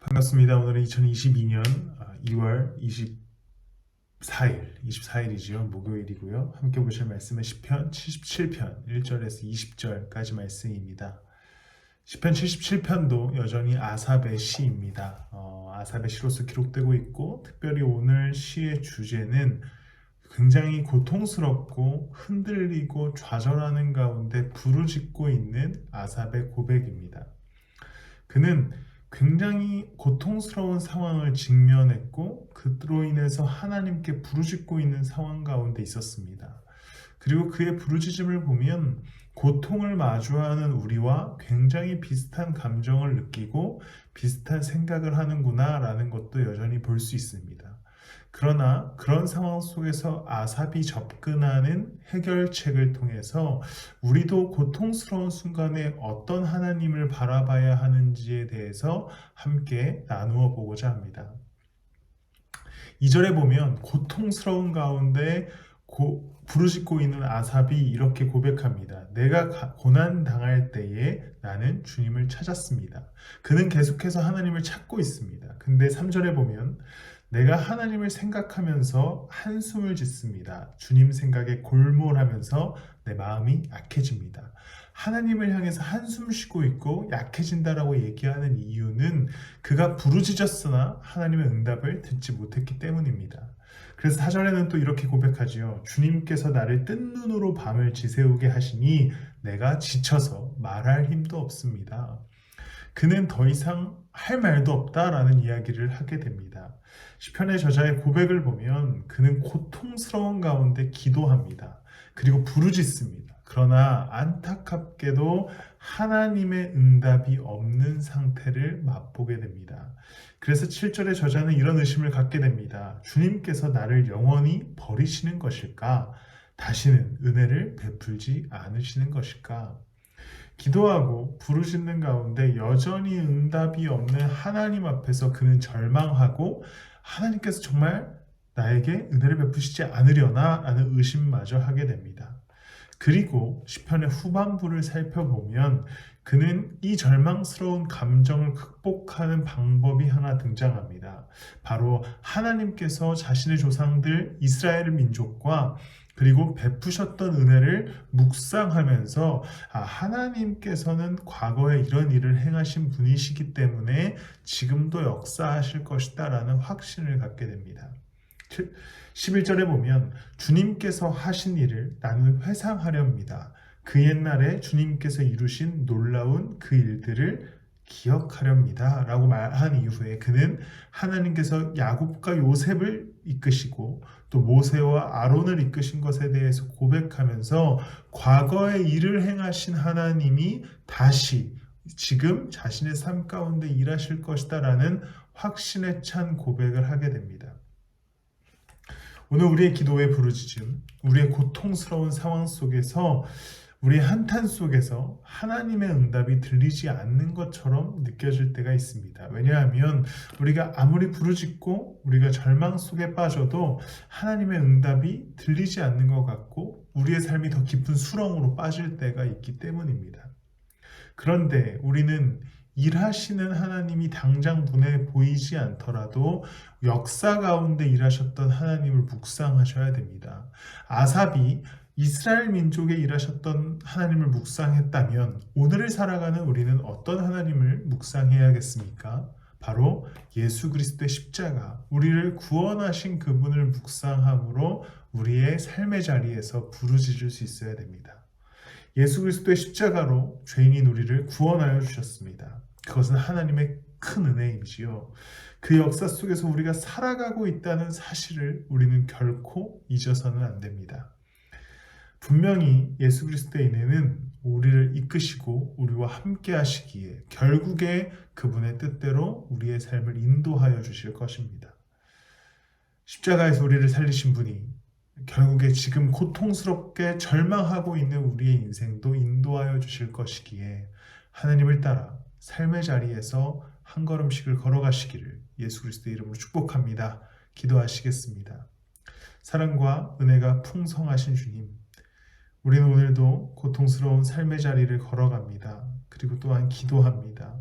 반갑습니다. 오늘은 2022년 2월 24일이지요. 목요일이고요. 함께 보실 말씀은 시편 77편 1절에서 20절까지 말씀입니다. 시편 77편도 여전히 아삽의 시입니다. 아삽의 시로서 기록되고 있고, 특별히 오늘 시의 주제는 굉장히 고통스럽고 흔들리고 좌절하는 가운데 부르짖고 있는 아삽의 고백입니다. 그는 굉장히 고통스러운 상황을 직면했고, 그로 인해서 하나님께 부르짖고 있는 상황 가운데 있었습니다. 그리고 그의 부르짖음을 보면 고통을 마주하는 우리와 굉장히 비슷한 감정을 느끼고 비슷한 생각을 하는구나 라는 것도 여전히 볼 수 있습니다. 그러나 그런 상황 속에서 아삽이 접근하는 해결책을 통해서 우리도 고통스러운 순간에 어떤 하나님을 바라봐야 하는지에 대해서 함께 나누어 보고자 합니다. 2절에 보면 고통스러운 가운데 부르짖고 있는 아삽이 이렇게 고백합니다. 내가 고난 당할 때에 나는 주님을 찾았습니다. 그는 계속해서 하나님을 찾고 있습니다. 근데 3절에 보면 내가 하나님을 생각하면서 한숨을 짓습니다. 주님 생각에 골몰하면서 내 마음이 약해집니다. 하나님을 향해서 한숨 쉬고 있고 약해진다라고 얘기하는 이유는 그가 부르짖었으나 하나님의 응답을 듣지 못했기 때문입니다. 그래서 4절에는 또 이렇게 고백하지요. 주님께서 나를 뜬 눈으로 밤을 지새우게 하시니 내가 지쳐서 말할 힘도 없습니다. 그는 더 이상 할 말도 없다라는 이야기를 하게 됩니다. 시편의 저자의 고백을 보면 그는 고통스러운 가운데 기도합니다. 그리고 부르짖습니다. 그러나 안타깝게도 하나님의 응답이 없는 상태를 맛보게 됩니다. 그래서 7절의 저자는 이런 의심을 갖게 됩니다. 주님께서 나를 영원히 버리시는 것일까? 다시는 은혜를 베풀지 않으시는 것일까? 기도하고 부르짖는 가운데 여전히 응답이 없는 하나님 앞에서 그는 절망하고, 하나님께서 정말 나에게 은혜를 베푸시지 않으려나 라는 의심마저 하게 됩니다. 그리고 시편의 후반부를 살펴보면 그는 이 절망스러운 감정을 극복하는 방법이 하나 등장합니다. 바로 하나님께서 자신의 조상들 이스라엘 민족과 그리고 베푸셨던 은혜를 묵상하면서 하나님께서는 과거에 이런 일을 행하신 분이시기 때문에 지금도 역사하실 것이다 라는 확신을 갖게 됩니다. 11절에 보면 주님께서 하신 일을 나는 회상하렵니다. 그 옛날에 주님께서 이루신 놀라운 그 일들을 기억하렵니다 라고 말한 이후에 그는 하나님께서 야곱과 요셉을 이끄시고 또 모세와 아론을 이끄신 것에 대해서 고백하면서 과거의 일을 행하신 하나님이 다시 지금 자신의 삶 가운데 일하실 것이다 라는 확신에 찬 고백을 하게 됩니다. 오늘 우리의 기도의 부르짖음, 우리의 고통스러운 상황 속에서, 우리의 한탄 속에서 하나님의 응답이 들리지 않는 것처럼 느껴질 때가 있습니다. 왜냐하면 우리가 아무리 부르짖고 우리가 절망 속에 빠져도 하나님의 응답이 들리지 않는 것 같고 우리의 삶이 더 깊은 수렁으로 빠질 때가 있기 때문입니다. 그런데 우리는 일하시는 하나님이 당장 눈에 보이지 않더라도 역사 가운데 일하셨던 하나님을 묵상하셔야 됩니다. 아삽이 이스라엘 민족에 일하셨던 하나님을 묵상했다면 오늘을 살아가는 우리는 어떤 하나님을 묵상해야겠습니까? 바로 예수 그리스도의 십자가, 우리를 구원하신 그분을 묵상함으로 우리의 삶의 자리에서 부르짖을 수 있어야 됩니다. 예수 그리스도의 십자가로 죄인인 우리를 구원하여 주셨습니다. 그것은 하나님의 큰 은혜이지요. 그 역사 속에서 우리가 살아가고 있다는 사실을 우리는 결코 잊어서는 안 됩니다. 분명히 예수 그리스도의 은혜는 우리를 이끄시고 우리와 함께 하시기에 결국에 그분의 뜻대로 우리의 삶을 인도하여 주실 것입니다. 십자가에서 우리를 살리신 분이 결국에 지금 고통스럽게 절망하고 있는 우리의 인생도 인도하여 주실 것이기에 하나님을 따라 삶의 자리에서 한 걸음씩을 걸어가시기를 예수 그리스도의 이름으로 축복합니다. 기도하시겠습니다. 사랑과 은혜가 풍성하신 주님, 우리는 오늘도 고통스러운 삶의 자리를 걸어갑니다. 그리고 또한 기도합니다.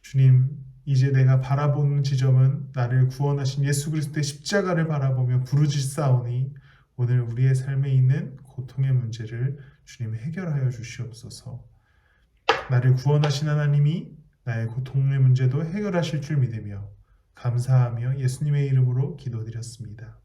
주님, 이제 내가 바라보는 지점은 나를 구원하신 예수 그리스도의 십자가를 바라보며 부르짖사오니 오늘 우리의 삶에 있는 고통의 문제를 주님 해결하여 주시옵소서. 나를 구원하신 하나님이 나의 고통의 문제도 해결하실 줄 믿으며 감사하며 예수님의 이름으로 기도드렸습니다.